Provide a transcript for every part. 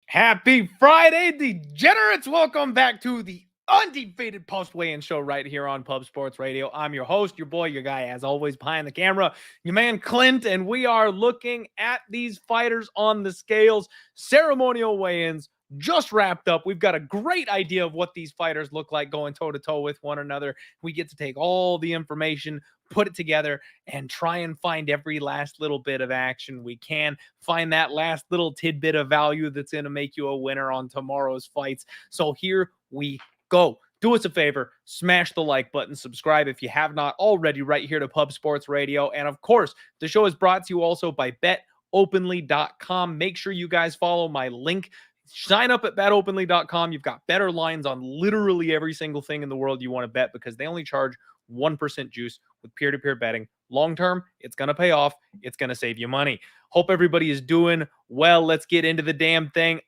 Happy Friday, degenerates! Welcome back to the undefeated post weigh-in show right here on Pub Sports Radio. I'm your host, your boy, your guy, as always, behind the camera, your man Clint, and we are looking at these fighters on the scales. Ceremonial weigh-ins just wrapped up. We've got a great idea of what these fighters look like going toe-to-toe with one another. We get to take all the information, put it together, and try and find every last little bit of action we can. Find that last little tidbit of value that's going to make you a winner on tomorrow's fights. So here we go. Do us a favor, smash the like button, subscribe if you have not already right here to Pub Sports Radio. And of course, the show is brought to you also by betopenly.com. Make sure you guys follow my link. Sign up at betopenly.com. You've got better lines on literally every single thing in the world you want to bet because they only charge 1% juice with peer-to-peer betting. Long term, it's going to pay off. It's going to save you money. Hope everybody is doing well. Let's get into the damn thing.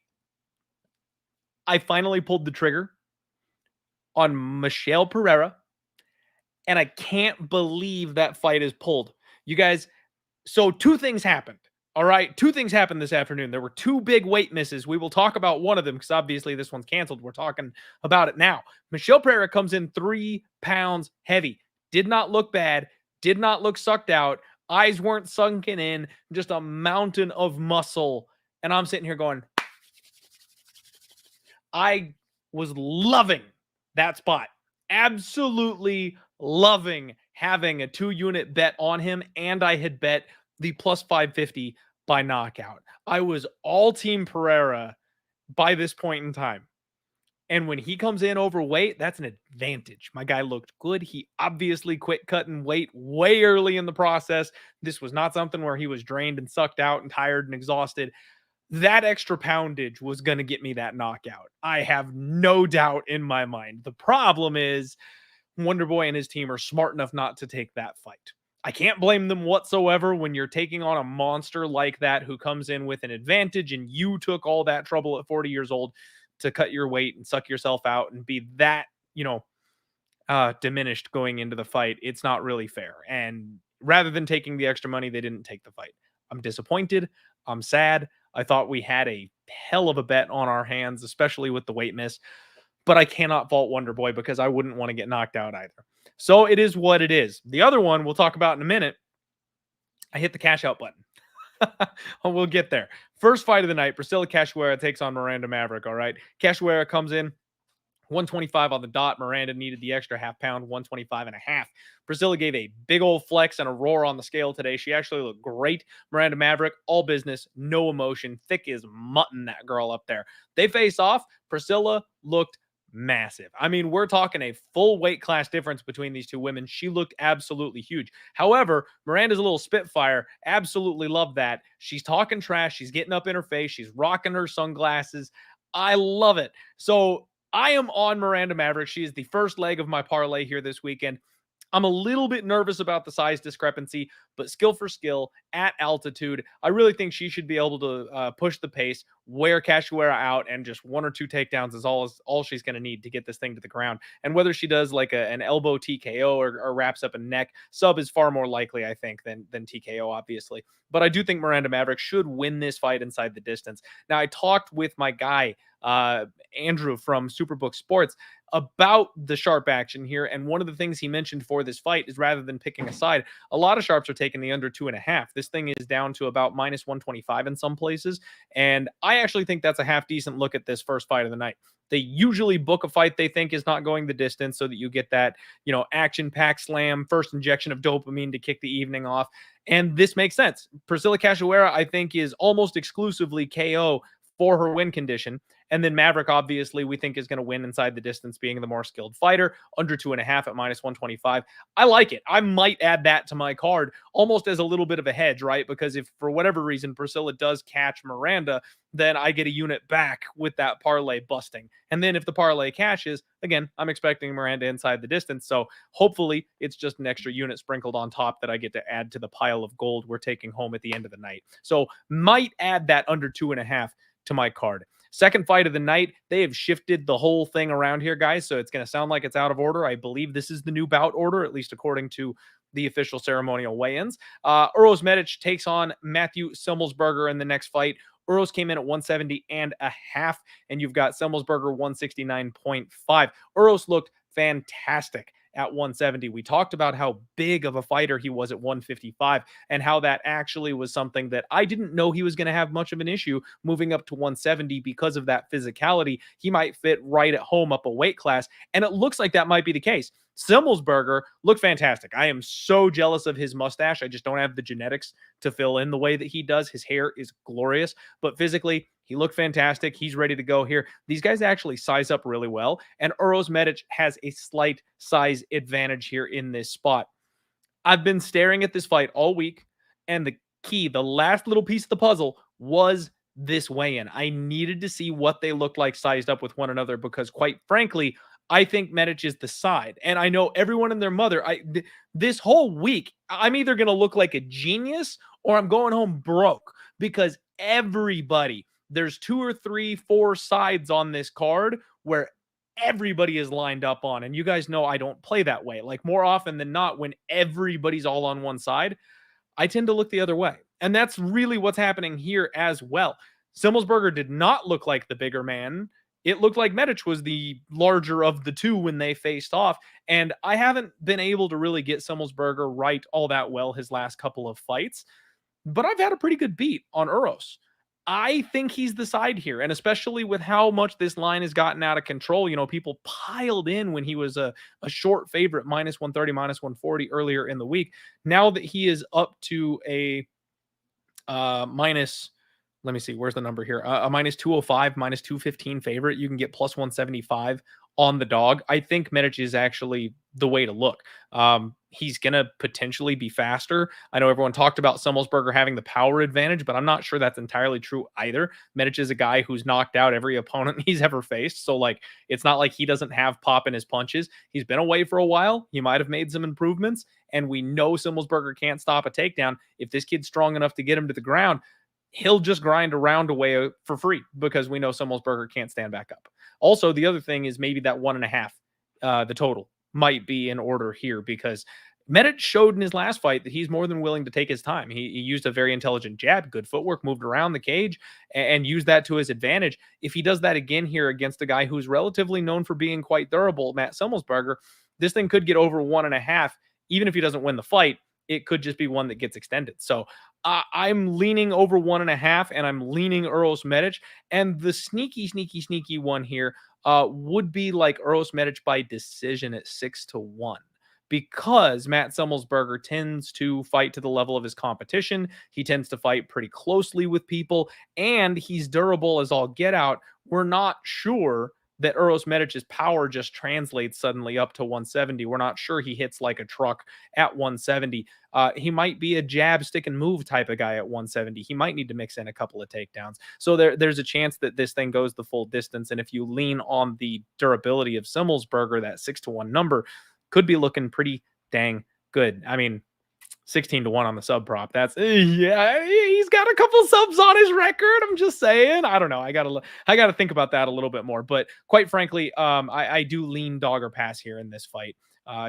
I finally pulled the trigger on Michelle Pereira, and I can't believe that fight is pulled. You guys, so two things happened. All right, two things happened this afternoon. There were two big weight misses. We will talk about one of them because obviously this one's canceled. We're talking about it now. Michelle Pereira comes in 3 pounds heavy. Did not look bad. Did not look sucked out. Eyes weren't sunken in. Just a mountain of muscle. And I'm sitting here going, I was loving that spot. Absolutely loving having a 2-unit bet on him. And I had bet the plus 550 by knockout. I was all team Pereira by this point in time. And when he comes in overweight, that's an advantage. My guy looked good. He obviously quit cutting weight way early in the process. This was not something where he was drained and sucked out and tired and exhausted. That extra poundage was going to get me that knockout. I have no doubt in my mind. The problem is Wonder Boy and his team are smart enough not to take that fight. I can't blame them whatsoever when you're taking on a monster like that who comes in with an advantage and you took all that trouble at 40 years old to cut your weight and suck yourself out and be that, diminished going into the fight. It's not really fair. And rather than taking the extra money, they didn't take the fight. I'm disappointed. I'm sad. I thought we had a hell of a bet on our hands, especially with the weight miss. But I cannot fault Wonder Boy because I wouldn't want to get knocked out either. So it is what it is. The other one we'll talk about in a minute. I hit the cash out button. We'll get there. First fight of the night, Priscilla Cachoeira takes on Miranda Maverick. All right. Cachoeira comes in 125 on the dot. Miranda needed the extra half pound, 125.5. Priscilla gave a big old flex and a roar on the scale today. She actually looked great. Miranda Maverick, all business, no emotion, thick as mutton, that girl up there. They face off. Priscilla looked massive. I mean, we're talking a full weight class difference between these two women. She looked absolutely huge. However, Miranda's a little spitfire. Absolutely love that. She's talking trash. She's getting up in her face. She's rocking her sunglasses. I love it. So I am on Miranda Maverick. She is the first leg of my parlay here this weekend. I'm a little bit nervous about the size discrepancy, but skill for skill at altitude, I really think she should be able to push the pace, wear Cachoeira out, and just 1 or 2 takedowns is all she's going to need to get this thing to the ground. And whether she does like an elbow TKO or wraps up a neck, sub is far more likely, I think, than TKO, obviously. But I do think Miranda Maverick should win this fight inside the distance. Now, I talked with my guy, Andrew from Superbook Sports, about the sharp action here. And one of the things he mentioned for this fight is rather than picking a side, a lot of sharps are taking the under 2.5. This thing is down to about minus 125 in some places. And I actually think that's a half decent look at this first fight of the night. They usually book a fight they think is not going the distance so that you get that, action-packed slam, first injection of dopamine to kick the evening off. And this makes sense. Priscilla Cachoeira, I think, is almost exclusively KO for her win condition. And then Maverick, obviously, we think is going to win inside the distance, being the more skilled fighter, under 2.5 at -125. I like it. I might add that to my card almost as a little bit of a hedge, right? Because if for whatever reason Priscilla does catch Miranda, then I get a unit back with that parlay busting. And then if the parlay cashes, again, I'm expecting Miranda inside the distance. So hopefully it's just an extra unit sprinkled on top that I get to add to the pile of gold we're taking home at the end of the night. So might add that under 2.5 to my card. Second fight of the night, they have shifted the whole thing around here, guys. So it's going to sound like it's out of order. I believe this is the new bout order, at least according to the official ceremonial weigh-ins. Uros Medich takes on Matthew Semmelsberger in the next fight. Uros came in at 170.5, and you've got Semmelsberger 169.5. Uros looked fantastic at 170. We talked about how big of a fighter he was at 155 and how that actually was something that I didn't know he was going to have much of an issue moving up to 170 because of that physicality. He might fit right at home up a weight class, and it looks like that might be the case. Semmelsberger looked fantastic. I am so jealous of his mustache. I just don't have the genetics to fill in the way that he does. His hair is glorious, but physically, he looked fantastic. He's ready to go here. These guys actually size up really well, and Uros Medich has a slight size advantage here in this spot. I've been staring at this fight all week, and the key, the last little piece of the puzzle was this weigh-in. I needed to see what they looked like sized up with one another because, quite frankly, I think Medich is the side. And I know everyone and their mother, this whole week, I'm either going to look like a genius or I'm going home broke because everybody, there's 2 or 3, 4 sides on this card where everybody is lined up on. And you guys know I don't play that way. Like more often than not, when everybody's all on one side, I tend to look the other way. And that's really what's happening here as well. Semmelsberger did not look like the bigger man. It looked like Medich was the larger of the two when they faced off. And I haven't been able to really get Semmelsberger right all that well his last couple of fights. But I've had a pretty good beat on Uros. I think he's the side here. And especially with how much this line has gotten out of control, you know, people piled in when he was a short favorite, -130, -140 earlier in the week. Now that he is up to a minus, let me see, where's the number here? A -205, -215 favorite. You can get +175 on the dog. I think Medich is actually the way to look. He's going to potentially be faster. I know everyone talked about Semmelsberger having the power advantage, but I'm not sure that's entirely true either. Medich is a guy who's knocked out every opponent he's ever faced. So, like, it's not like he doesn't have pop in his punches. He's been away for a while. He might have made some improvements, and we know Semmelsberger can't stop a takedown. If this kid's strong enough to get him to the ground, he'll just grind a round away for free because we know Semmelsberger can't stand back up. Also, the other thing is maybe that 1.5, the total might be in order here because Medich showed in his last fight that he's more than willing to take his time. He used a very intelligent jab, good footwork, moved around the cage, and used that to his advantage. If he does that again here against a guy who's relatively known for being quite durable, Matt Semmelsberger, this thing could get over 1.5. Even if he doesn't win the fight, it could just be one that gets extended. So I'm leaning over 1.5, and I'm leaning Uros Medich. And the sneaky one here would be like Uros Medich by decision at 6-1. Because Matt Semmelsberger tends to fight to the level of his competition. He tends to fight pretty closely with people, and he's durable as all get out. We're not sure that Uros Medich's power just translates suddenly up to 170. We're not sure he hits like a truck at 170. He might be a jab, stick, and move type of guy at 170. He might need to mix in a couple of takedowns. So there's a chance that this thing goes the full distance. And if you lean on the durability of Semmelsberger, that 6-1 number could be looking pretty dang good. I mean, 16-1 on the sub prop. That's yeah, he's got a couple subs on his record. I'm just saying. I don't know. I gotta think about that a little bit more. But quite frankly, I do lean dog or pass here in this fight.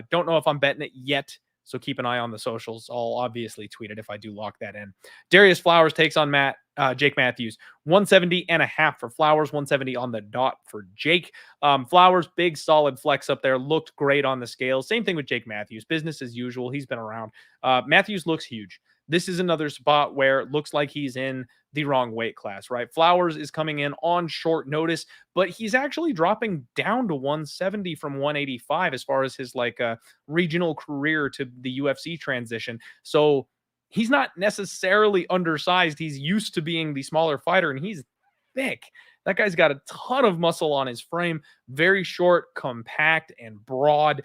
Don't know if I'm betting it yet. So keep an eye on the socials. I'll obviously tweet it if I do lock that in. Darius Flowers takes on Jake Matthews. 170.5 for Flowers, 170 on the dot for Jake. Flowers, big solid flex up there. Looked great on the scale. Same thing with Jake Matthews. Business as usual. He's been around. Matthews looks huge. This is another spot where it looks like he's in the wrong weight class, right? Flowers is coming in on short notice, but he's actually dropping down to 170 from 185 as far as his regional career to the UFC transition. So he's not necessarily undersized. He's used to being the smaller fighter, and he's thick. That guy's got a ton of muscle on his frame, very short, compact, and broad.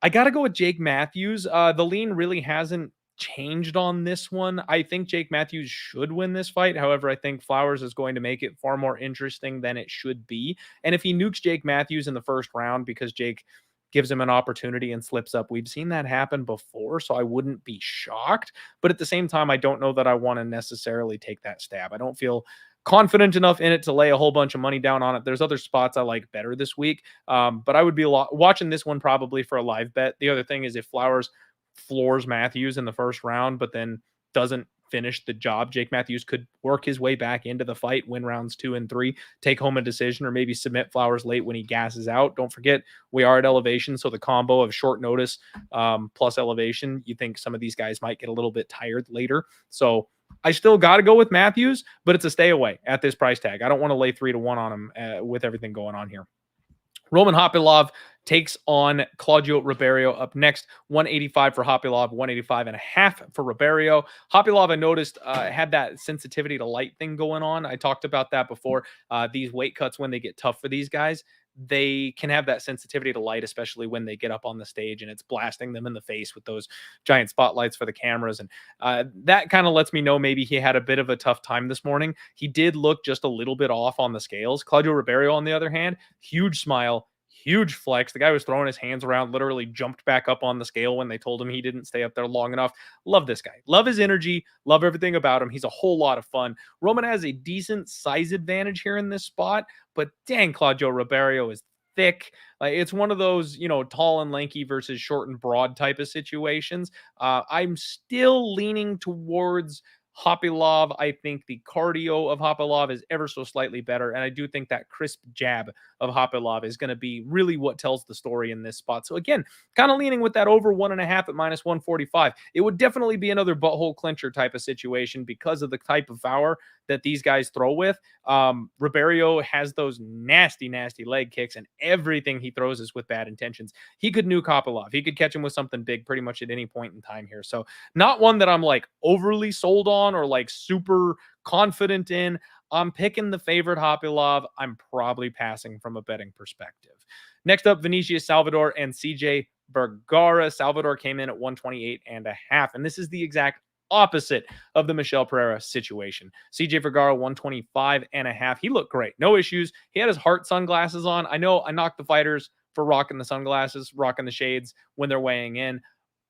I got to go with Jake Matthews. The lean really hasn't changed on this one. I think Jake Matthews should win this fight. However, I think Flowers is going to make it far more interesting than it should be. And if he nukes Jake Matthews in the first round because Jake gives him an opportunity and slips up, we've seen that happen before, so I wouldn't be shocked. But at the same time, I don't know that I want to necessarily take that stab. I don't feel confident enough in it to lay a whole bunch of money down on it. There's other spots I like better this week, but I would be watching this one probably for a live bet. The other thing is if Flowers floors Matthews in the first round, but then doesn't finish the job, Jake Matthews could work his way back into the fight, win rounds 2 and 3, take home a decision, or maybe submit Flowers late when he gasses out. Don't forget, we are at elevation, so the combo of short notice plus elevation, you think some of these guys might get a little bit tired later. So I still got to go with Matthews, but it's a stay away at this price tag. I don't want to lay 3-1 on him with everything going on here. Roman Hoppilov takes on Claudio Ribeiro up next. 185 for Hoppilov, 185.5 for Ribeiro. Hoppilov, I noticed, had that sensitivity to light thing going on. I talked about that before. These weight cuts, when they get tough for these guys, they can have that sensitivity to light, especially when they get up on the stage and it's blasting them in the face with those giant spotlights for the cameras. And that kind of lets me know maybe he had a bit of a tough time this morning. He did look just a little bit off on the scales. Claudio Ribeiro, on the other hand, huge smile, huge flex. The guy was throwing his hands around, literally jumped back up on the scale when they told him he didn't stay up there long enough. Love this guy. Love his energy. Love everything about him. He's a whole lot of fun. Roman has a decent size advantage here in this spot, but dang, Claudio Ribeiro is thick. It's one of those, tall and lanky versus short and broad type of situations. I'm still leaning towards Hoppilov. I think the cardio of Hoppilov is ever so slightly better. And I do think that crisp jab of Hoppilov is going to be really what tells the story in this spot. So again, kind of leaning with that over 1.5 at -145. It would definitely be another butthole clincher type of situation because of the type of power that these guys throw with. Ribeiro has those nasty, nasty leg kicks, and everything he throws is with bad intentions. He could nuke Hoppilov. He could catch him with something big pretty much at any point in time here. So not one that I'm like overly sold on or like super confident in. I'm picking the favorite Hoppilov. I'm probably passing from a betting perspective. Next up, Vinicius Salvador and CJ Vergara. Salvador came in at 128.5, and this is the exact opposite of the Michel Pereira situation. CJ Vergara 125.5. He looked great. No issues. He had his heart sunglasses on. I know I knocked the fighters for rocking the sunglasses, rocking the shades when they're weighing in,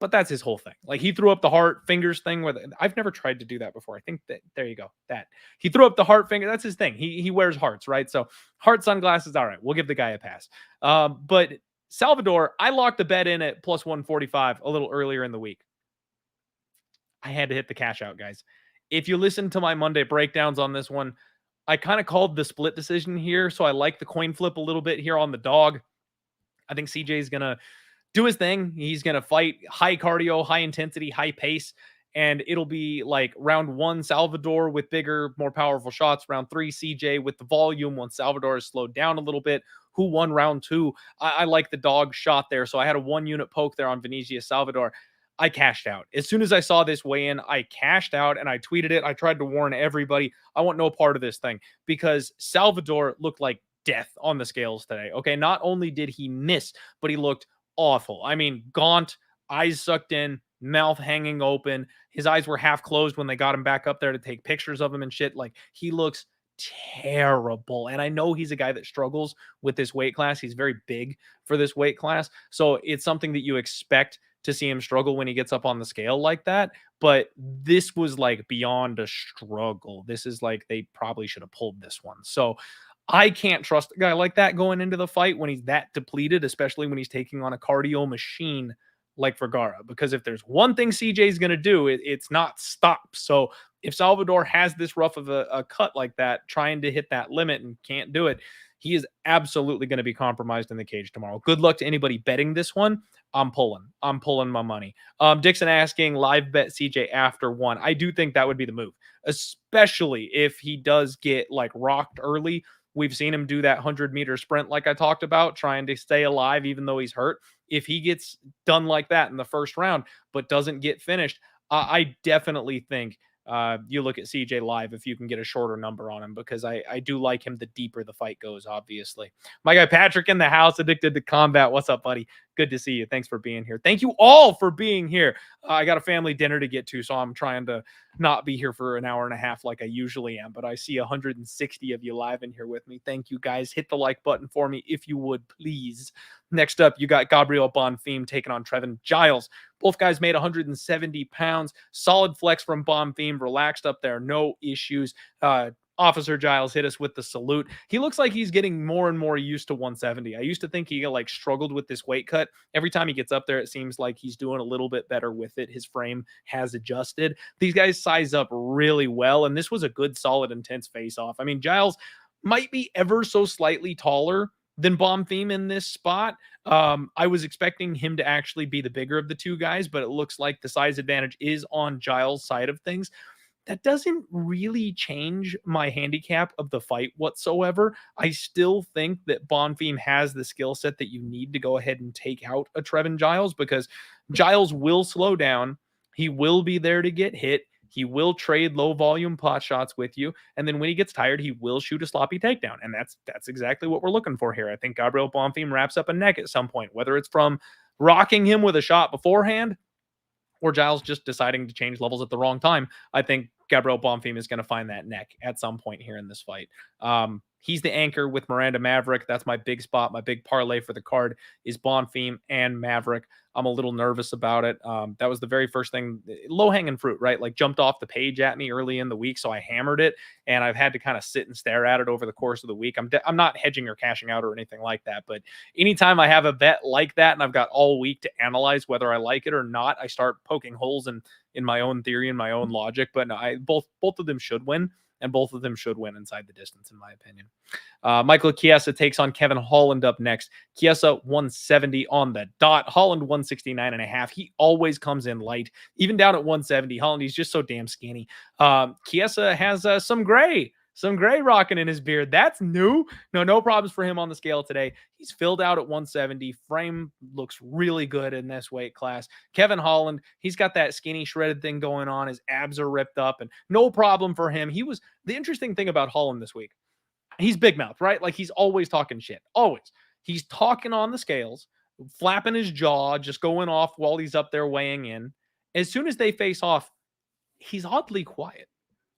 but that's his whole thing. Like, he threw up the heart fingers thing with I've never tried to do that before. I think that there you go. That he threw up the heart finger. That's his thing. He wears hearts, right? So heart sunglasses. All right, we'll give the guy a pass. But Salvador, I locked the bet in at +145 a little earlier in the week. I had to hit the cash out, guys. If you listen to my Monday breakdowns on this one, I kind of called the split decision here. So I like the coin flip a little bit here on the dog. I think CJ is going to do his thing. He's going to fight high cardio, high intensity, high pace. And it'll be like round 1, Salvador with bigger, more powerful shots. Round 3, CJ with the volume once Salvador is slowed down a little bit. Who won round 2? I like the dog shot there. So I had a 1-unit poke there on Vinicius Salvador. I cashed out. As soon as I saw this weigh in, I cashed out and I tweeted it. I tried to warn everybody. I want no part of this thing because Salvador looked like death on the scales today. Okay. Not only did he miss, but he looked awful. I mean, gaunt, eyes sucked in, mouth hanging open. His eyes were half closed when they got him back up there to take pictures of him and shit. Like, he looks terrible. And I know he's a guy that struggles with this weight class. He's very big for this weight class. So it's something that you expect to see him struggle when he gets up on the scale like that. But this was like beyond a struggle. This is like, they probably should have pulled this one. So I can't trust a guy like that going into the fight when he's that depleted, especially when he's taking on a cardio machine like Vergara. Because if there's one thing CJ is going to do, it's not stop. So if Salvador has this rough of a cut like that, trying to hit that limit and can't do it, he is absolutely going to be compromised in the cage tomorrow. Good luck to anybody betting this one. I'm pulling my money. Dixon asking live bet CJ after 1. I do think that would be the move, especially if he does get like rocked early. We've seen him do that 100-meter sprint like I talked about, trying to stay alive even though he's hurt. If he gets done like that in the first round but doesn't get finished, I definitely think You look at CJ live if you can get a shorter number on him, because I do like him the deeper the fight goes, obviously. My guy Patrick in the house, addicted to combat. What's up, buddy? Good to see you. Thanks for being here. Thank you all for being here. I got a family dinner to get to, so I'm trying to not be here for an hour and a half like I usually am, but I see 160 of you live in here with me. Thank you, guys. Hit the like button for me if you would, please. Next up, you got Gabriel Bonfim taking on Trevin Giles. Both guys made 170 pounds. Solid flex from Bonfim. Relaxed up there. No issues. Officer Giles hit us with the salute. He looks like he's getting more and more used to 170. I used to think he like struggled with this weight cut. Every time he gets up there, it seems like he's doing a little bit better with it. His frame has adjusted. These guys size up really well, and this was a good, solid, intense face-off. I mean, Giles might be ever so slightly taller than Bonfim in this spot. I was expecting him to actually be the bigger of the two guys, but it looks like the size advantage is on Giles' side of things. That doesn't really change my handicap of the fight whatsoever. I still think that Bonfim has the skill set that you need to go ahead and take out a Trevin Giles, because Giles will slow down. He will be there to get hit. He will trade low volume pot shots with you. And then when he gets tired, he will shoot a sloppy takedown. And that's exactly what we're looking for here. I think Gabriel Bonfim wraps up a neck at some point, whether it's from rocking him with a shot beforehand or Giles just deciding to change levels at the wrong time. I think Gabriel Bonfim is going to find that neck at some point here in this fight. He's the anchor with Miranda Maverick. That's my big spot. My big parlay for the card is Bonfim and Maverick. I'm a little nervous about it. That was the very first thing, low-hanging fruit, right? Like jumped off the page at me early in the week, so I hammered it, and I've had to kind of sit and stare at it over the course of the week. I'm not hedging or cashing out or anything like that, but anytime I have a bet like that and I've got all week to analyze whether I like it or not, I start poking holes in my own theory and my own logic. But no, both of them should win, and both of them should win inside the distance, in my opinion. Michael Kiesha takes on Kevin Holland up next. Kiesha 170 on the dot. Holland 169.5. He always comes in light, even down at 170. Holland, he's just so damn skinny. Kiesha has some gray rocking in his beard. That's new. No problems for him on the scale today. He's filled out at 170. Frame looks really good in this weight class. Kevin Holland, he's got that skinny shredded thing going on. His abs are ripped up, and no problem for him. The interesting thing about Holland this week, he's big mouth, right? Like he's always talking shit. Always. He's talking on the scales, flapping his jaw, just going off while he's up there weighing in. As soon as they face off, he's oddly quiet.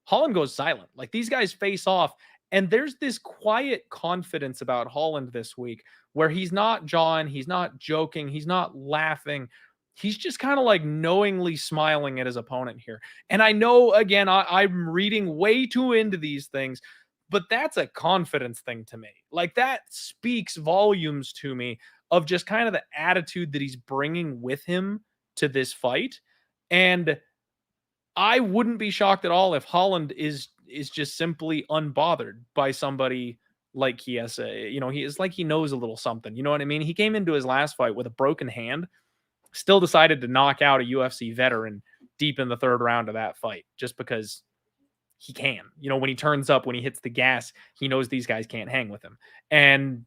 Holland goes silent. Like these guys face off, and there's this quiet confidence about Holland this week where he's not jawing, he's not joking, he's not laughing. He's just kind of like knowingly smiling at his opponent here. And I know, again, I'm reading way too into these things, but that's a confidence thing to me. Like that speaks volumes to me of just kind of the attitude that he's bringing with him to this fight. And I wouldn't be shocked at all if Holland is just simply unbothered by somebody like Kiesha. You know, he is like he knows a little something. You know what I mean? He came into his last fight with a broken hand, still decided to knock out a UFC veteran deep in the third round of that fight just because he can. You know, when he turns up, when he hits the gas, he knows these guys can't hang with him. And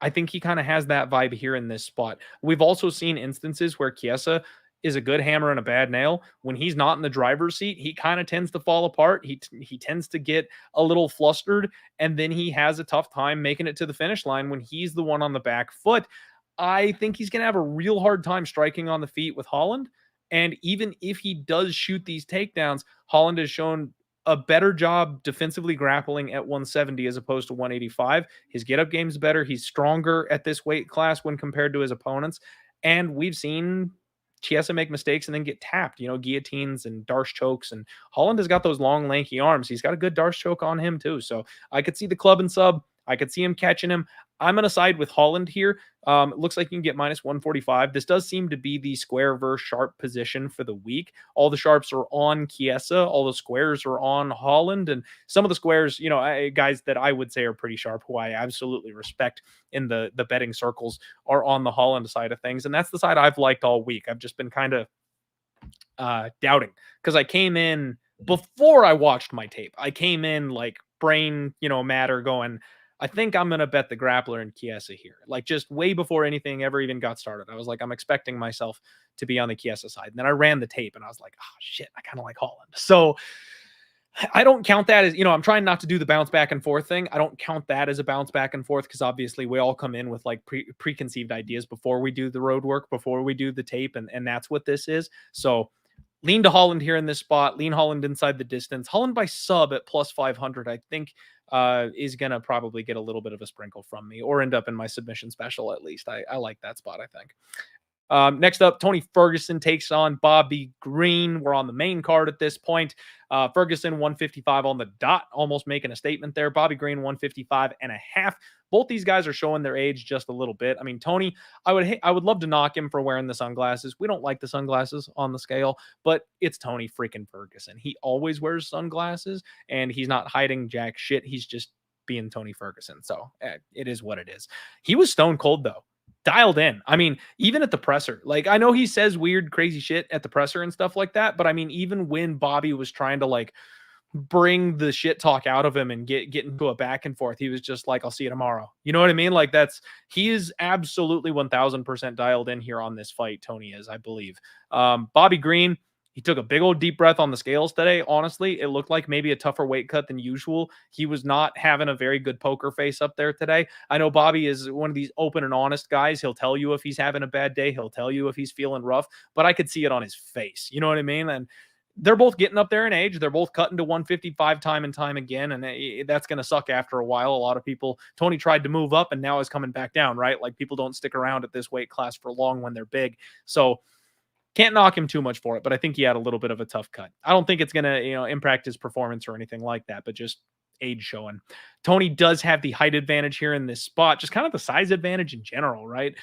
I think he kind of has that vibe here in this spot. We've also seen instances where Kiesha is a good hammer and a bad nail. When he's not in the driver's seat, he kind of tends to fall apart. He tends to get a little flustered, and then he has a tough time making it to the finish line when he's the one on the back foot. I think he's going to have a real hard time striking on the feet with Holland. And even if he does shoot these takedowns, Holland has shown a better job defensively grappling at 170 as opposed to 185. His get-up game's better. He's stronger at this weight class when compared to his opponents. And we've seen Kiesha make mistakes and then get tapped, you know, guillotines and Darce chokes. And Holland has got those long, lanky arms. He's got a good Darce choke on him too. So I could see the club and sub. I could see him catching him. I'm going to side with Holland here. It looks like you can get minus 145. This does seem to be the square versus sharp position for the week. All the sharps are on Kiesha. All the squares are on Holland. And some of the squares, you know, guys that I would say are pretty sharp, who I absolutely respect in the betting circles, are on the Holland side of things. And that's the side I've liked all week. I've just been kind of doubting because I came in before I watched my tape. I came in like brain, you know, matter going, I think I'm going to bet the grappler and Kiesha here. Like just way before anything ever even got started. I was like, I'm expecting myself to be on the Kiesha side. And then I ran the tape and I was like, oh shit, I kind of like Holland. So I don't count that as, I'm trying not to do the bounce back and forth thing. I don't count that as a bounce back and forth because obviously we all come in with like preconceived ideas before we do the road work, before we do the tape. And that's what this is. So lean to Holland here in this spot. Lean Holland inside the distance. Holland by sub at plus 500, I think, is going to probably get a little bit of a sprinkle from me or end up in my submission special at least. I like that spot, I think. Next up, Tony Ferguson takes on Bobby Green. We're on the main card at this point. Ferguson 155 on the dot, almost making a statement there. Bobby Green 155.5. Both these guys are showing their age just a little bit. I mean, Tony, I would love to knock him for wearing the sunglasses. We don't like the sunglasses on the scale, but it's Tony freaking Ferguson. He always wears sunglasses, and he's not hiding jack shit. He's just being Tony Ferguson. So it is what it is. He was stone cold though. Dialed in. I mean, even at the presser, like I know he says weird, crazy shit at the presser and stuff like that, but I mean, even when Bobby was trying to like bring the shit talk out of him and get into a back and forth, he was just like, I'll see you tomorrow. You know what I mean? Like he is absolutely 1000% dialed in here on this fight. Tony is, I believe. Bobby Green, he took a big old deep breath on the scales today. Honestly, it looked like maybe a tougher weight cut than usual. He was not having a very good poker face up there today. I know Bobby is one of these open and honest guys. He'll tell you if he's having a bad day. He'll tell you if he's feeling rough, but I could see it on his face. You know what I mean? And they're both getting up there in age. They're both cutting to 155 time and time again. And that's going to suck after a while. A lot of people, Tony tried to move up and now is coming back down, right? Like people don't stick around at this weight class for long when they're big. So can't knock him too much for it, but I think he had a little bit of a tough cut. I don't think it's going to, impact his performance or anything like that, but just age showing. Tony does have the height advantage here in this spot, just kind of the size advantage in general, right?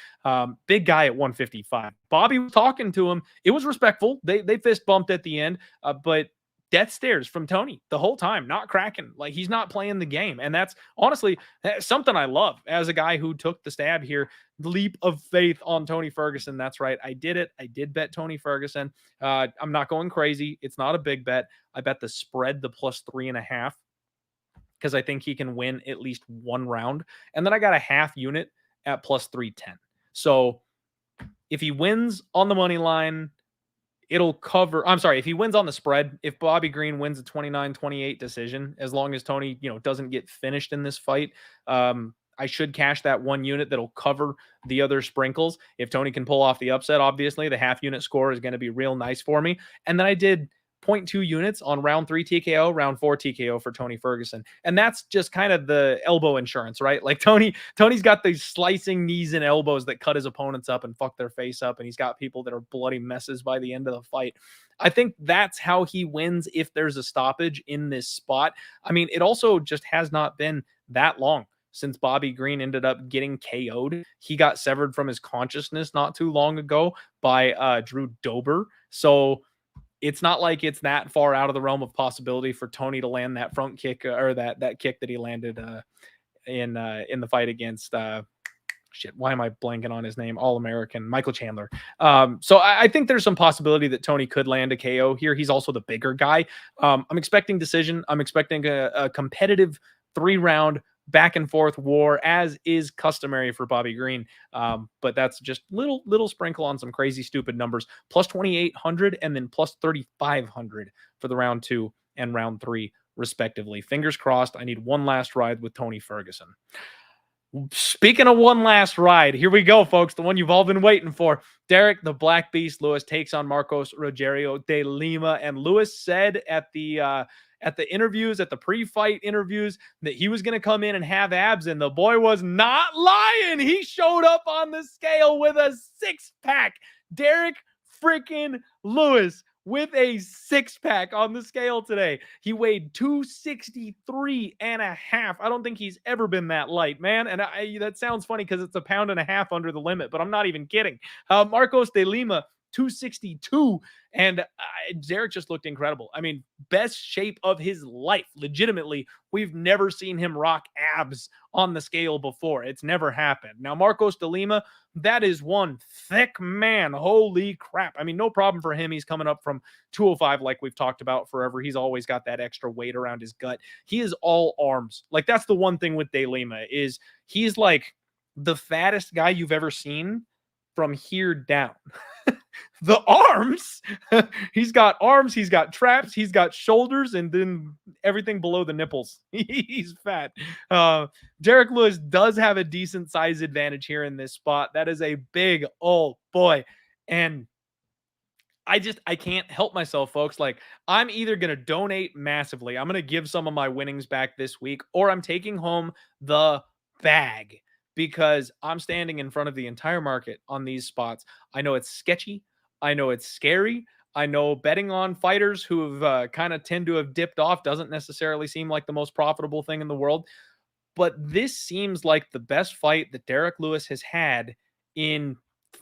Big guy at 155. Bobby was talking to him. It was respectful. They fist bumped at the end, but death stares from Tony the whole time, not cracking. Like he's not playing the game. And that's honestly something I love as a guy who took the stab here. Leap of faith on Tony Ferguson. That's right. I did it. I did bet Tony Ferguson. I'm not going crazy. It's not a big bet. I bet the spread, the plus 3.5, because I think he can win at least one round. And then I got a half unit at plus 310. So if he wins on the money line, it'll cover. I'm sorry, if he wins on the spread, if Bobby Green wins a 29-28 decision, as long as Tony, doesn't get finished in this fight, I should cash that one unit that'll cover the other sprinkles. If Tony can pull off the upset, obviously the half unit score is going to be real nice for me. And then I did 0.2 units on round 3 TKO, round 4 TKO for Tony Ferguson. And that's just kind of the elbow insurance, right? Like Tony's got these slicing knees and elbows that cut his opponents up and fuck their face up. And he's got people that are bloody messes by the end of the fight. I think that's how he wins if there's a stoppage in this spot. I mean, it also just has not been that long since Bobby Green ended up getting KO'd. He got severed from his consciousness not too long ago by Drew Dober. So it's not like it's that far out of the realm of possibility for Tony to land that front kick or that kick that he landed in the fight against why am I blanking on his name? All-American Michael Chandler. So I think there's some possibility that Tony could land a KO here. He's also the bigger guy. I'm expecting decision. I'm expecting a competitive 3-round back and forth war, as is customary for Bobby Green. But that's just little sprinkle on some crazy stupid numbers. Plus 2,800 and then plus 3,500 for the round 2 and round 3 respectively. Fingers crossed. I need one last ride with Tony Ferguson. Speaking of one last ride, here we go, folks. The one you've all been waiting for. Derek, the Black Beast Lewis, takes on Marcos Rogerio de Lima. And Lewis said at the interviews, at the pre-fight interviews, that he was going to come in and have abs, and the boy was not lying. He showed up on the scale with a 6-pack. Derek freaking Lewis with a 6-pack on the scale today. He weighed 263.5. I don't think he's ever been that light, man. And that sounds funny because it's 1.5 pounds under the limit, but I'm not even kidding. Marcos de Lima 262. And Derek just looked incredible. I mean, best shape of his life. Legitimately, we've never seen him rock abs on the scale before. It's never happened. Now, Marcos de Lima, that is one thick man. Holy crap. I mean, no problem for him. He's coming up from 205 like we've talked about forever. He's always got that extra weight around his gut. He is all arms. Like, that's the one thing with de Lima is he's like the fattest guy you've ever seen from here down. The arms, he's got arms, he's got traps, he's got shoulders, and then everything below the nipples. He's fat. Derek Lewis does have a decent size advantage here in this spot. That is a big old boy. And I can't help myself, folks. Like, I'm either going to donate massively, I'm going to give some of my winnings back this week, or I'm taking home the bag because I'm standing in front of the entire market on these spots. I know it's sketchy. I know it's scary. I know betting on fighters who have kind of tend to have dipped off doesn't necessarily seem like the most profitable thing in the world. But this seems like the best fight that Derek Lewis has had in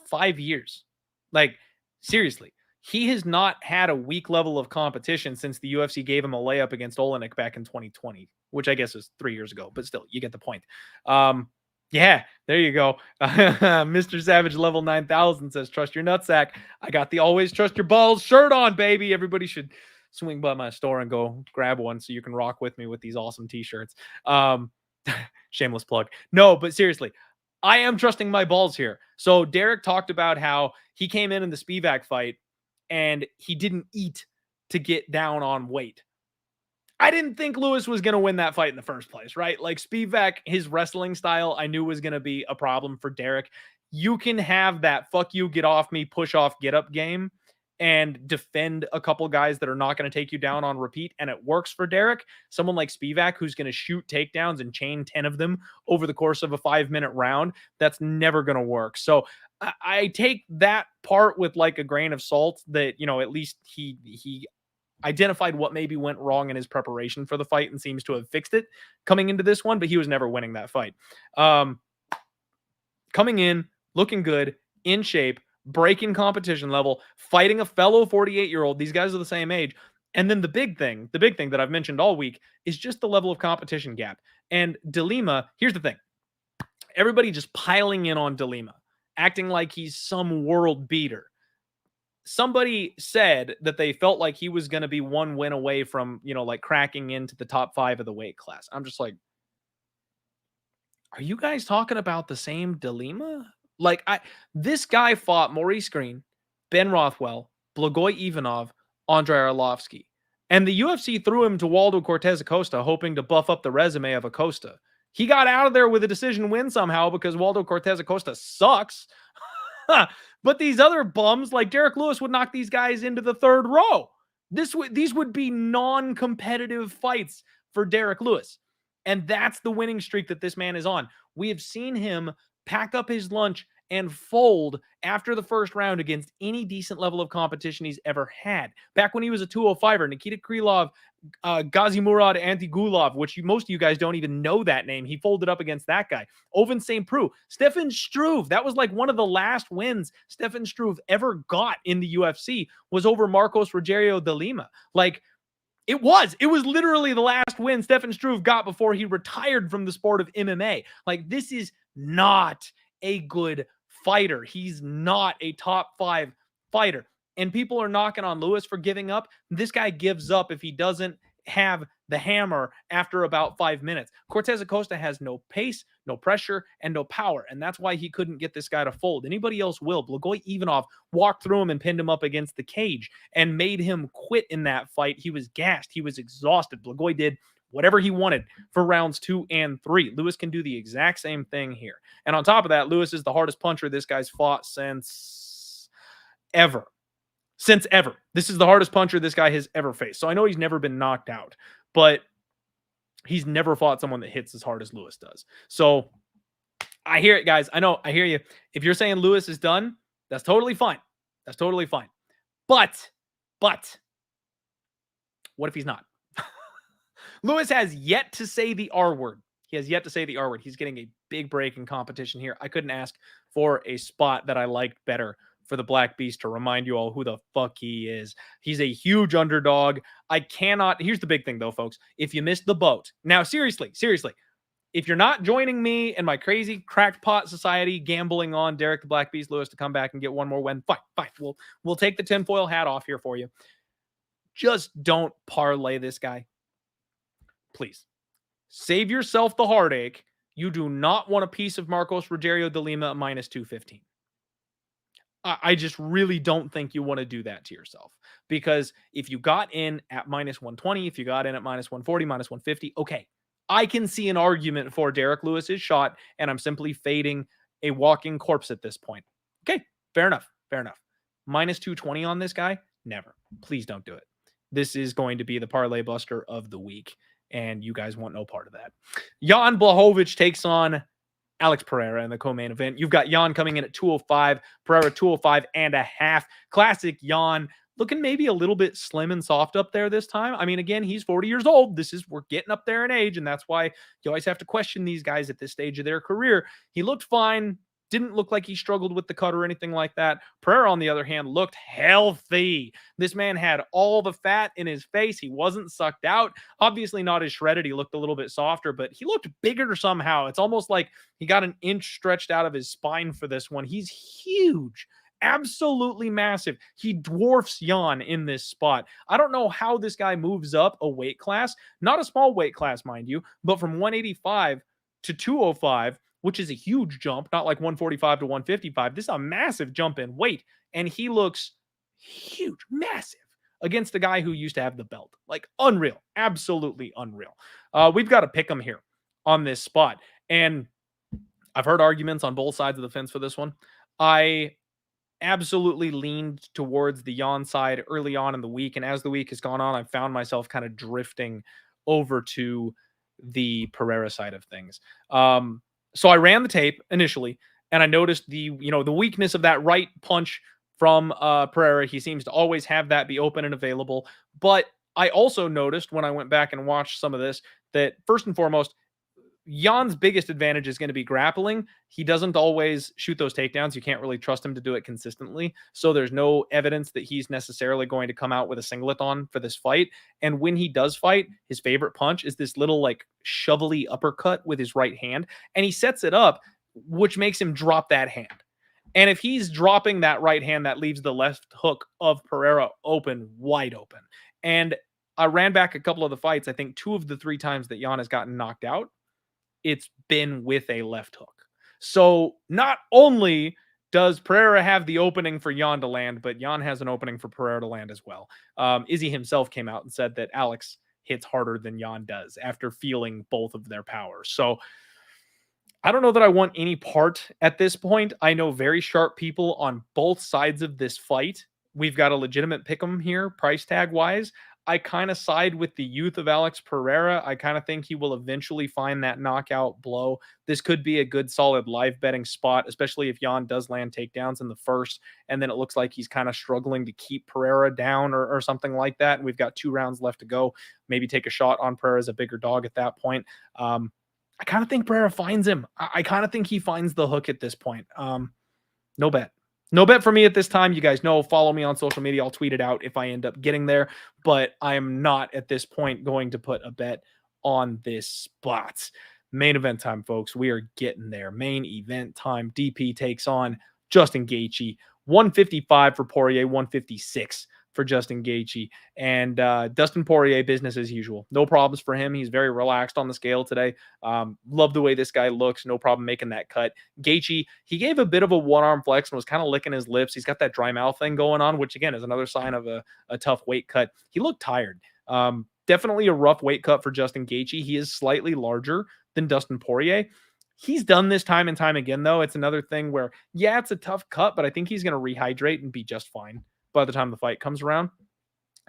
5 years. Like, seriously. He has not had a weak level of competition since the UFC gave him a layup against Olenek back in 2020, which I guess is 3 years ago, but still, you get the point. Yeah, there you go. Mr. Savage level 9000 says, trust your nutsack. I got the always trust your balls shirt on, baby. Everybody should swing by my store and go grab one so you can rock with me with these awesome t-shirts. Shameless plug. No, but seriously, I am trusting my balls here. So Derek talked about how he came in the Spivak fight and he didn't eat to get down on weight. I didn't think Lewis was going to win that fight in the first place, right? Like, Spivak, his wrestling style, I knew was going to be a problem for Derek. You can have that fuck you, get off me, push off, get up game and defend a couple guys that are not going to take you down on repeat, and it works for Derek. Someone like Spivak who's going to shoot takedowns and chain 10 of them over the course of a 5-minute round, that's never going to work. So I take that part with like a grain of salt that, you know, at least he identified what maybe went wrong in his preparation for the fight and seems to have fixed it coming into this one, but he was never winning that fight. Coming in, looking good, in shape, breaking competition level, fighting a fellow 48-year-old. These guys are the same age. And then the big thing that I've mentioned all week is just the level of competition gap. And De Lima, here's the thing. Everybody just piling in on De Lima, acting like he's some world beater. Somebody said that they felt like he was going to be one win away from, you know, like cracking into the top 5 of the weight class. I'm just like, are you guys talking about the same De Lima? Like, this guy fought Maurice Green, Ben Rothwell, Blagoy Ivanov, Andrei Arlovsky. And the UFC threw him to Waldo Cortez Acosta, hoping to buff up the resume of Acosta. He got out of there with a decision win somehow because Waldo Cortez Acosta sucks. But these other bums like Derek Lewis would knock these guys into the 3rd row. These would be non-competitive fights for Derek Lewis. And that's the winning streak that this man is on. We have seen him pack up his lunch and fold after the first round against any decent level of competition he's ever had. Back when he was a 205er, Nikita Krylov, Gazimurad Antigulov, which most of you guys don't even know that name. He folded up against that guy. Oven St. Preux, Stefan Struve. That was like one of the last wins Stefan Struve ever got in the UFC was over Marcos Rogerio de Lima. Like, it was literally the last win Stefan Struve got before he retired from the sport of MMA. Like, this is not a good fighter. He's not a top 5 fighter. And people are knocking on Lewis for giving up. This guy gives up if he doesn't have the hammer after about 5 minutes. Cortez Acosta has no pace, no pressure, and no power. And that's why he couldn't get this guy to fold. Anybody else will. Blagoy Ivanov walked through him and pinned him up against the cage and made him quit in that fight. He was gassed. He was exhausted. Blagoy did whatever he wanted for rounds 2 and 3. Lewis can do the exact same thing here. And on top of that, Lewis is the hardest puncher this guy's fought since ever. Since ever. This is the hardest puncher this guy has ever faced. So I know he's never been knocked out, but he's never fought someone that hits as hard as Lewis does. So I hear it, guys. I know. I hear you. If you're saying Lewis is done, that's totally fine. That's totally fine. But what if he's not? Lewis has yet to say the R word. He has yet to say the R word. He's getting a big break in competition here. I couldn't ask for a spot that I liked better for the Black Beast to remind you all who the fuck he is. He's a huge underdog. Here's the big thing though, folks. If you missed the boat, now seriously, if you're not joining me and my crazy crackpot society gambling on Derek the Black Beast Lewis to come back and get one more win, fine. We'll take the tinfoil hat off here for you. Just don't parlay this guy. Please. Save yourself the heartache. You do not want a piece of Marcos Rogerio de Lima at minus 215. I just really don't think you want to do that to yourself. Because if you got in at minus 120, if you got in at minus 140, minus 150, okay. I can see an argument for Derek Lewis's shot, and I'm simply fading a walking corpse at this point. Okay, fair enough. Minus 220 on this guy? Never. Please don't do it. This is going to be the parlay buster of the week, and you guys want no part of that. Jan Blachowicz takes on Alex Pereira in the co-main event. You've got Jan coming in at 205, Pereira 205 and a half. Classic Jan, looking maybe a little bit slim and soft up there this time. I mean, again, he's 40 years old. We're getting up there in age, and that's why you always have to question these guys at this stage of their career. He looked fine. Didn't look like he struggled with the cut or anything like that. Pereira, on the other hand, looked healthy. This man had all the fat in his face. He wasn't sucked out. Obviously not as shredded. He looked a little bit softer, but he looked bigger somehow. It's almost like he got an inch stretched out of his spine for this one. He's huge. Absolutely massive. He dwarfs Jan in this spot. I don't know how this guy moves up a weight class. Not a small weight class, mind you, but from 185 to 205, which is a huge jump, not like 145 to 155. This is a massive jump in weight, and he looks huge, massive against a guy who used to have the belt. Like, unreal, absolutely unreal. We've got to pick him here on this spot, and I've heard arguments on both sides of the fence for this one. I absolutely leaned towards the Jan side early on in the week, and as the week has gone on, I've found myself kind of drifting over to the Pereira side of things. So I ran the tape initially, and I noticed the weakness of that right punch from Pereira. He seems to always have that be open and available. But I also noticed when I went back and watched some of this that first and foremost, Jan's biggest advantage is going to be grappling. He doesn't always shoot those takedowns. You can't really trust him to do it consistently. So there's no evidence that he's necessarily going to come out with a singlet on for this fight. And when he does fight, his favorite punch is this little like shovelly uppercut with his right hand. And he sets it up, which makes him drop that hand. And if he's dropping that right hand, that leaves the left hook of Pereira wide open. And I ran back a couple of the fights. I think 2 of the 3 times that Jan has gotten knocked out, it's been with a left hook. So not only does Pereira have the opening for Jan to land, but Jan has an opening for Pereira to land as well. Izzy himself came out and said that Alex hits harder than Jan does after feeling both of their powers. So I don't know that I want any part at this point. I know very sharp people on both sides of this fight. We've got a legitimate pick'em here, price tag wise. I kind of side with the youth of Alex Pereira. I kind of think he will eventually find that knockout blow. This could be a good, solid live betting spot, especially if Jan does land takedowns in the first, and then it looks like he's kind of struggling to keep Pereira down or something like that. And we've got 2 rounds left to go. Maybe take a shot on Pereira as a bigger dog at that point. I kind of think Pereira finds him. I kind of think he finds the hook at this point. No bet. No bet for me at this time. You guys know, follow me on social media. I'll tweet it out if I end up getting there, but I am not at this point going to put a bet on this spot. Main event time, folks. We are getting there. Main event time. DP takes on Justin Gaethje. 155 for Poirier, 156 for Justin Gaethje. And Dustin Poirier, business as usual. No problems for him. He's very relaxed on the scale today. Love the way this guy looks. No problem making that cut. Gaethje, he gave a bit of a one-arm flex and was kind of licking his lips. He's got that dry mouth thing going on, which, again, is another sign of a tough weight cut. He looked tired. Definitely a rough weight cut for Justin Gaethje. He is slightly larger than Dustin Poirier. He's done this time and time again, though. It's another thing where, yeah, it's a tough cut, but I think he's going to rehydrate and be just fine by the time the fight comes around.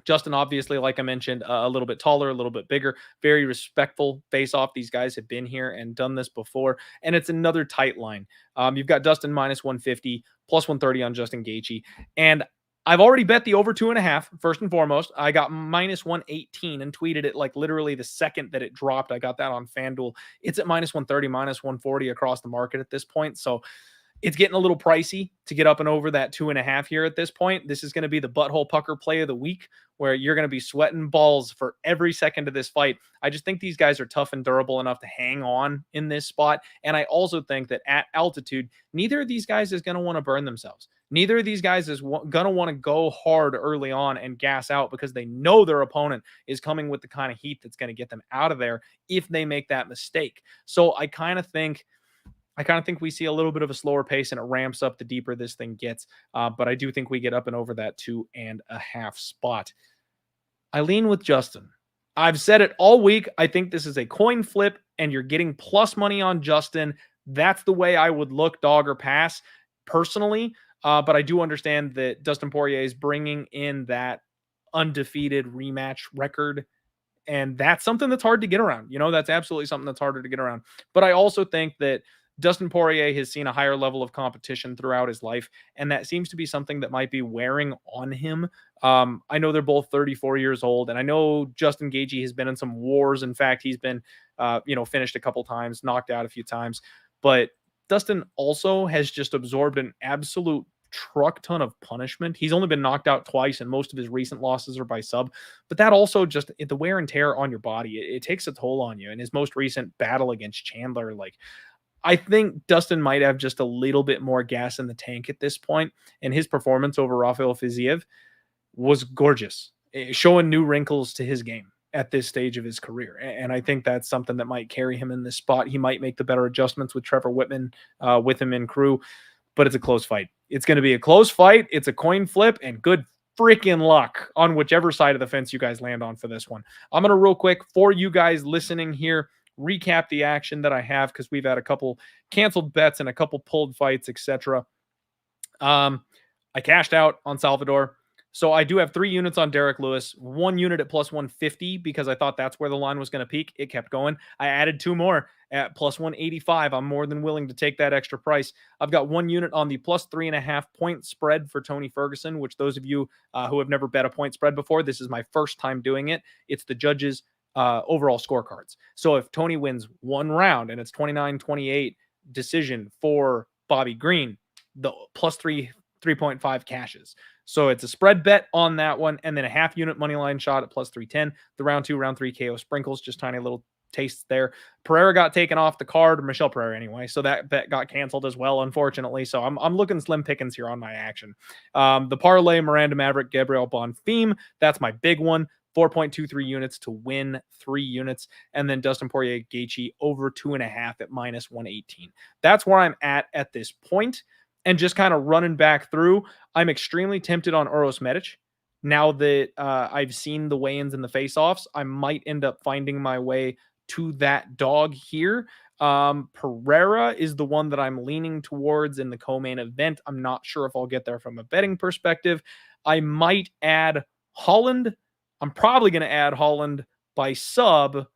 Justin, obviously, like I mentioned, a little bit taller, a little bit bigger, very respectful face-off. These guys have been here and done this before, and it's another tight line. You've got Dustin minus 150, plus 130 on Justin Gaethje, and I've already bet the over 2.5, first and foremost. I got minus 118 and tweeted it like literally the second that it dropped. I got that on FanDuel. It's at minus 130, minus 140 across the market at this point. So It's getting a little pricey to get up and over that 2.5 here at this point. This is going to be the butthole pucker play of the week where you're going to be sweating balls for every second of this fight. I just think these guys are tough and durable enough to hang on in this spot. And I also think that at altitude, neither of these guys is going to want to burn themselves. Neither of these guys is going to want to go hard early on and gas out because they know their opponent is coming with the kind of heat that's going to get them out of there if they make that mistake. So I kind of think we see a little bit of a slower pace and it ramps up the deeper this thing gets. But I do think we get up and over that 2.5 spot. I lean with Justin. I've said it all week. I think this is a coin flip and you're getting plus money on Justin. That's the way I would look, dog or pass personally. But I do understand that Dustin Poirier is bringing in that undefeated rematch record. And that's something that's hard to get around. That's absolutely something that's harder to get around. But I also think that Dustin Poirier has seen a higher level of competition throughout his life, and that seems to be something that might be wearing on him. I know they're both 34 years old, and I know Justin Gaethje has been in some wars. In fact, he's been, finished a couple times, knocked out a few times. But Dustin also has just absorbed an absolute truck ton of punishment. He's only been knocked out twice, and most of his recent losses are by sub. But that also just the wear and tear on your body, it takes a toll on you. And his most recent battle against Chandler, I think Dustin might have just a little bit more gas in the tank at this point, and his performance over Rafael Fiziev was gorgeous, showing new wrinkles to his game at this stage of his career. And I think that's something that might carry him in this spot. He might make the better adjustments with Trevor Whitman with him in crew, but it's a close fight. It's going to be a close fight. It's a coin flip, and good freaking luck on whichever side of the fence you guys land on for this one. I'm going to real quick for you guys listening here, recap the action that I have because we've had a couple canceled bets and a couple pulled fights, etc. I cashed out on Salvador. So I do have 3 units on Derek Lewis, 1 unit at plus 150 because I thought that's where the line was going to peak. It kept going. I added 2 more at plus 185. I'm more than willing to take that extra price. I've got 1 unit on the plus 3.5 point spread for Tony Ferguson, which those of you who have never bet a point spread before, this is my first time doing it. It's the judges' overall scorecards. So if Tony wins 1 round and it's 29-28 decision for Bobby Green, the plus 3.5 cashes. So it's a spread bet on that one, and then a half unit money line shot at plus 310. The round 2, round 3 KO sprinkles, just tiny little tastes there. Pereira got taken off the card, Michelle Pereira anyway, so that bet got canceled as well, unfortunately. So I'm looking slim pickings here on my action. The parlay, Miranda Maverick, Gabriel Bonfim, that's my big one. 4.23 units to win 3 units. And then Dustin Poirier Gaethje over 2.5 at minus 118. That's where I'm at this point. And just kind of running back through, I'm extremely tempted on Uros Medich. Now that I've seen the weigh-ins and the face-offs, I might end up finding my way to that dog here. Pereira is the one that I'm leaning towards in the co-main event. I'm not sure if I'll get there from a betting perspective. I might add Holland. I'm probably going to add Holland by sub,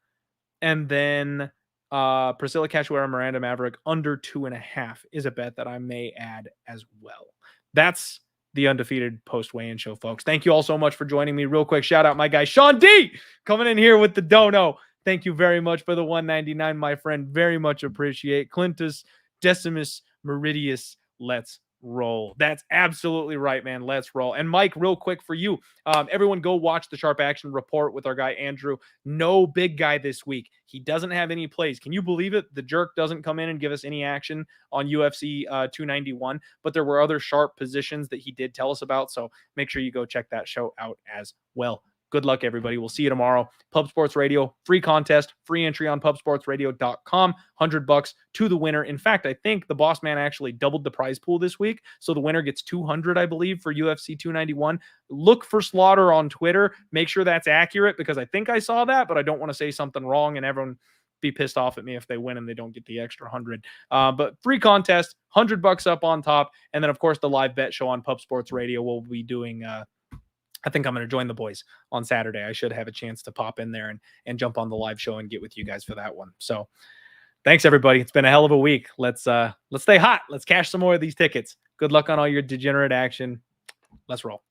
and then Priscilla Cachoeira, Miranda Maverick under 2.5 is a bet that I may add as well. That's the Undefeated post weigh-in show, folks. Thank you all so much for joining me. Real quick shout out my guy Sean D coming in here with the dono. Thank you very much for the 199, my friend. Very much appreciate. Clintus Decimus Meridius. Let's roll. That's absolutely right, man. Let's roll. And Mike, real quick for you, everyone go watch the Sharp Action Report with our guy Andrew. No big guy this week. He doesn't have any plays. Can you believe it? The jerk doesn't come in and give us any action on UFC 291, but there were other sharp positions that he did tell us about, so make sure you go check that show out as well. Good luck, everybody. We'll see you tomorrow. Pub Sports Radio, free contest, free entry on pubsportsradio.com. $100 to the winner. In fact, I think the boss man actually doubled the prize pool this week. So the winner gets $200, I believe, for UFC 291. Look for Slaughter on Twitter. Make sure that's accurate because I think I saw that, but I don't want to say something wrong and everyone be pissed off at me if they win and they don't get the extra 100. But free contest, $100 up on top. And then, of course, the live bet show on Pub Sports Radio will be doing I think I'm going to join the boys on Saturday. I should have a chance to pop in there and jump on the live show and get with you guys for that one. So thanks, everybody. It's been a hell of a week. Let's stay hot. Let's cash some more of these tickets. Good luck on all your degenerate action. Let's roll.